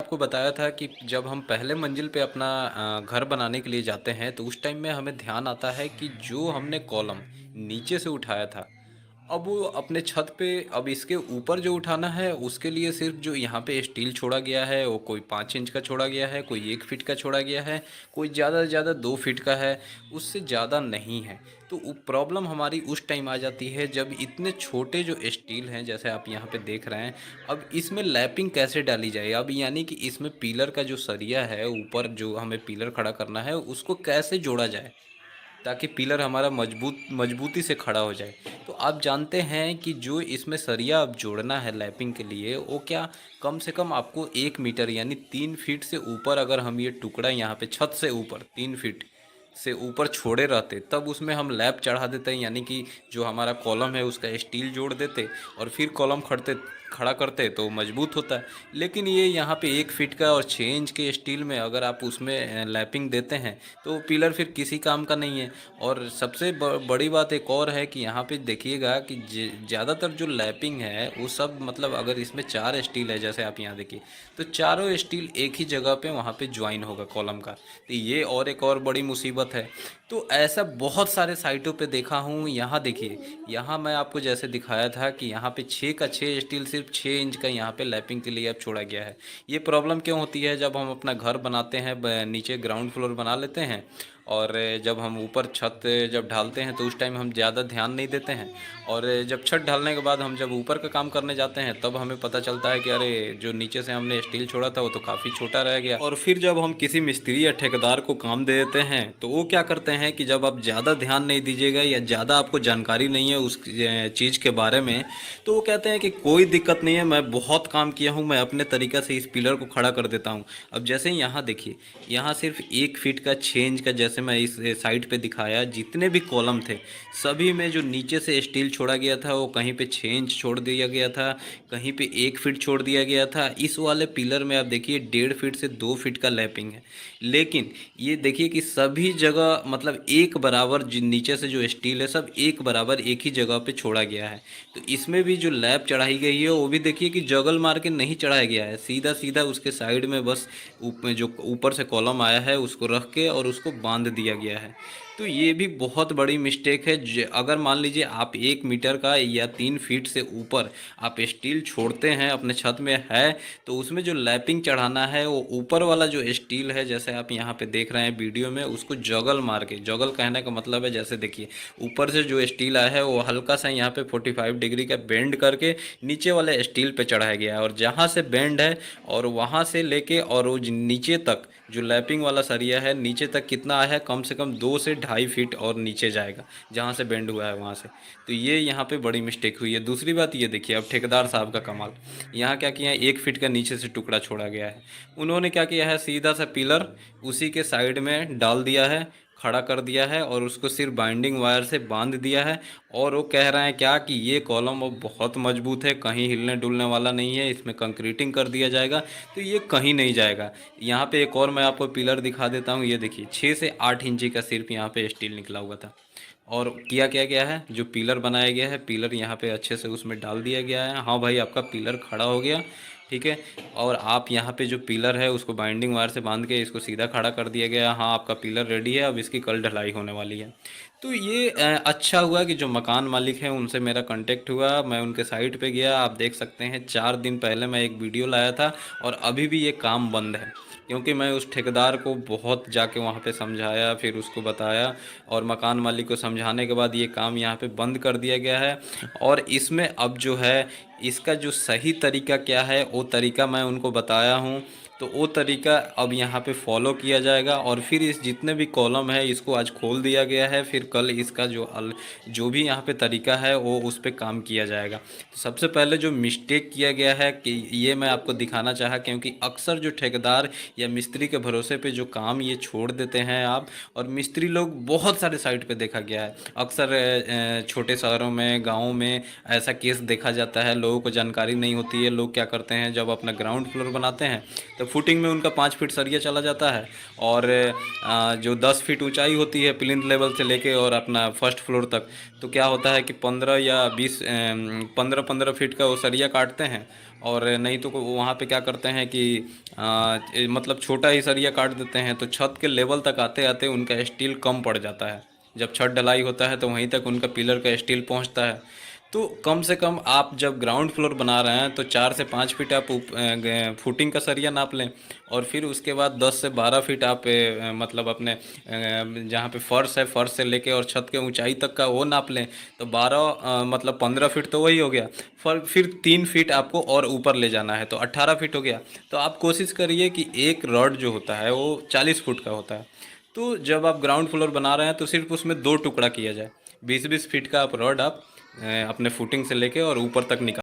आपको बताया था कि जब हम पहले मंजिल पे अपना घर बनाने के लिए जाते हैं तो उस टाइम में हमें ध्यान आता है कि जो हमने कॉलम नीचे से उठाया था, अब वो अपने छत पे अब इसके ऊपर जो उठाना है उसके लिए सिर्फ जो यहाँ पे स्टील छोड़ा गया है वो कोई 5 इंच का छोड़ा गया है, कोई 1 फीट का छोड़ा गया है, कोई ज़्यादा से ज़्यादा 2 फीट का है, उससे ज़्यादा नहीं है। तो प्रॉब्लम हमारी उस टाइम आ जाती है जब इतने छोटे जो स्टील हैं जैसे आप यहाँ पे देख रहे हैं। अब इसमें लैपिंग कैसे डाली जाए? अब यानी कि इसमें पिलर का जो सरिया है ऊपर जो हमें पिलर खड़ा करना है उसको कैसे जोड़ा जाए ताकि पिलर हमारा मजबूती से खड़ा हो जाए। तो आप जानते हैं कि जो इसमें सरिया अब जोड़ना है लैपिंग के लिए वो क्या कम से कम आपको 1 मीटर यानी 3 फीट से ऊपर अगर हम ये टुकड़ा यहाँ पे छत से ऊपर 3 फीट से ऊपर छोड़े रहते तब उसमें हम लैप चढ़ा देते हैं, यानी कि जो हमारा कॉलम है उसका स्टील जोड़ देते और फिर कॉलम खड़ा करते तो मजबूत होता है। लेकिन ये यहाँ पे 1 फीट का और 6 इंच के स्टील में अगर आप उसमें लैपिंग देते हैं तो पिलर फिर किसी काम का नहीं है। और सबसे बड़ी बात एक और है कि यहाँ पे देखिएगा कि ज़्यादातर जो लैपिंग है वो सब मतलब अगर इसमें 4 स्टील है जैसे आप यहाँ देखिए तो चारों स्टील एक ही जगह पे वहाँ पे ज्वाइन होगा कॉलम का। तो ये और एक और बड़ी मुसीबत है। तो ऐसा बहुत सारे साइटों पे देखा हूँ। यहाँ देखिए, यहाँ मैं आपको जैसे दिखाया था कि यहाँ पे 6 का 6 स्टील सिर्फ 6 इंच का यहाँ पे लैपिंग के लिए अब छोड़ा गया है। ये प्रॉब्लम क्यों होती है? जब हम अपना घर बनाते हैं नीचे ग्राउंड फ्लोर बना लेते हैं और जब हम ऊपर छत जब ढालते हैं तो उस टाइम हम ज़्यादा ध्यान नहीं देते हैं। और जब छत ढालने के बाद हम जब ऊपर का काम करने जाते हैं तब हमें पता चलता है कि अरे जो नीचे से हमने स्टील छोड़ा था वो तो काफ़ी छोटा रह गया। और फिर जब हम किसी मिस्त्री या ठेकेदार को काम दे देते हैं तो वो क्या करते हैं कि जब आप ज़्यादा ध्यान नहीं दीजिएगा या ज़्यादा आपको जानकारी नहीं है उस चीज़ के बारे में तो वो कहते हैं कि कोई दिक्कत नहीं है, मैं बहुत काम किया हूँ, मैं अपने तरीक़े से इस पिलर को खड़ा कर देता हूँ। अब जैसे यहाँ देखिए, यहाँ सिर्फ 1 फीट का 6 इंच का जैसे मैं इस साइड पे दिखाया जितने भी कॉलम थे सभी में जो नीचे से स्टील छोड़ा गया था वो कहीं पे 6 इंच छोड़ दिया गया था, कहीं पे 1 फीट छोड़ दिया गया था। इस वाले पिलर में आप देखिए 1.5 फीट से 2 फीट का लैपिंग है। लेकिन ये देखिए कि सभी जगह मतलब एक बराबर नीचे से जो स्टील है सब एक बराबर एक ही जगह पे छोड़ा गया है। तो इसमें भी जो लैप चढ़ाई गई है वो भी देखिए कि जगल मार के नहीं चढ़ाया गया है, सीधा सीधा उसके साइड में बस जो ऊपर से कॉलम आया है उसको रख के और उसको बांध दिया गया है। तो ये भी बहुत बड़ी मिस्टेक है। अगर मान लीजिए आप 1 मीटर का या 3 फीट से ऊपर आप स्टील छोड़ते हैं अपने छत में है तो उसमें जो लैपिंग चढ़ाना है वो ऊपर वाला जो स्टील है जैसे आप यहाँ पे देख रहे हैं वीडियो में उसको जगल मार के, जगल कहने का मतलब है जैसे देखिए ऊपर से जो स्टील आया है वो हल्का सा यहाँ पे 45 डिग्री का बेंड करके नीचे वाले स्टील पे चढ़ाया गया है और जहाँ से बेंड है और वहाँ से लेके और वो नीचे तक जो लैपिंग वाला सरिया है नीचे तक कितना आया है, कम से कम 2 से ढाई फीट और नीचे जाएगा जहाँ से बेंड हुआ है वहाँ से। तो ये यहाँ पे बड़ी मिस्टेक हुई है। दूसरी बात ये देखिए, अब ठेकेदार साहब का कमाल, यहाँ क्या किया है 1 फीट का नीचे से टुकड़ा छोड़ा गया है। उन्होंने क्या किया है सीधा सा पिलर उसी के साइड में डाल दिया है, खड़ा कर दिया है और उसको सिर्फ बाइंडिंग वायर से बांध दिया है। और वो कह रहे हैं क्या कि ये कॉलम अब बहुत मजबूत है, कहीं हिलने डुलने वाला नहीं है, इसमें कंक्रीटिंग कर दिया जाएगा। तो ये कहीं नहीं जाएगा। यहाँ पे एक और मैं आपको पिलर दिखा देता हूँ, ये देखिए 6 से 8 इंची का सिर्फ यहाँ पे स्टील निकला हुआ था। और किया क्या गया है, जो पिलर बनाया गया है पिलर यहाँ पे अच्छे से उसमें डाल दिया गया है। हाँ भाई, आपका पिलर खड़ा हो गया, ठीक है। और आप यहाँ पे जो पिलर है उसको बाइंडिंग वायर से बांध के इसको सीधा खड़ा कर दिया गया। हाँ, आपका पिलर रेडी है, अब इसकी कल ढलाई होने वाली है। तो ये अच्छा हुआ कि जो मकान मालिक हैं उनसे मेरा कांटेक्ट हुआ, मैं उनके साइट पे गया। आप देख सकते हैं 4 दिन पहले मैं एक वीडियो लाया था और अभी भी ये काम बंद है, क्योंकि मैं उस ठेकेदार को बहुत जाके वहाँ पे समझाया, फिर उसको बताया और मकान मालिक को समझाने के बाद ये काम यहाँ पे बंद कर दिया गया है। और इसमें अब जो है इसका जो सही तरीका क्या है वो तरीका मैं उनको बताया हूँ। तो वो तरीका अब यहाँ पे फॉलो किया जाएगा और फिर इस जितने भी कॉलम है इसको आज खोल दिया गया है, फिर कल इसका जो भी यहाँ पे तरीका है वो उस पर काम किया जाएगा। तो सबसे पहले जो मिस्टेक किया गया है कि ये मैं आपको दिखाना चाहा, क्योंकि अक्सर जो ठेकेदार या मिस्त्री के भरोसे पे जो काम ये छोड़ देते हैं आप, और मिस्त्री लोग बहुत सारे साइट पे देखा गया है अक्सर छोटे शहरों में गाँव में ऐसा केस देखा जाता है। लोगों को जानकारी नहीं होती है, लोग क्या करते हैं जब अपना ग्राउंड फ्लोर बनाते हैं तो फुटिंग में उनका 5 फीट सरिया चला जाता है। और जो 10 फीट ऊंचाई होती है प्लिंथ लेवल से लेके और अपना फर्स्ट फ्लोर तक, तो क्या होता है कि 15 या 20 15-15 फीट का वो सरिया काटते हैं। और नहीं तो वहाँ पे क्या करते हैं कि मतलब छोटा ही सरिया काट देते हैं, तो छत के लेवल तक आते आते उनका स्टील कम पड़ जाता है। जब छत ढलाई होता है तो वहीं तक उनका पिलर का स्टील पहुंचता है। तो कम से कम आप जब ग्राउंड फ्लोर बना रहे हैं तो 4 से 5 फीट आप फुटिंग का सरिया नाप लें। और फिर उसके बाद 10 से 12 फीट आप मतलब अपने जहाँ पे फर्श है, फर्श से लेके और छत के ऊंचाई तक का वो नाप लें। तो मतलब 15 फीट तो वही हो गया। फिर 3 फीट आपको और ऊपर ले जाना है तो 18 फीट हो गया। तो आप कोशिश करिए कि एक रॉड जो होता है वो 40 फुट का होता है। तो जब आप ग्राउंड फ्लोर बना रहे हैं तो सिर्फ उसमें दो टुकड़ा किया जाए। 20-20 फीट का आप रॉड आप अपने फुटिंग से लेके और ऊपर तक निकाल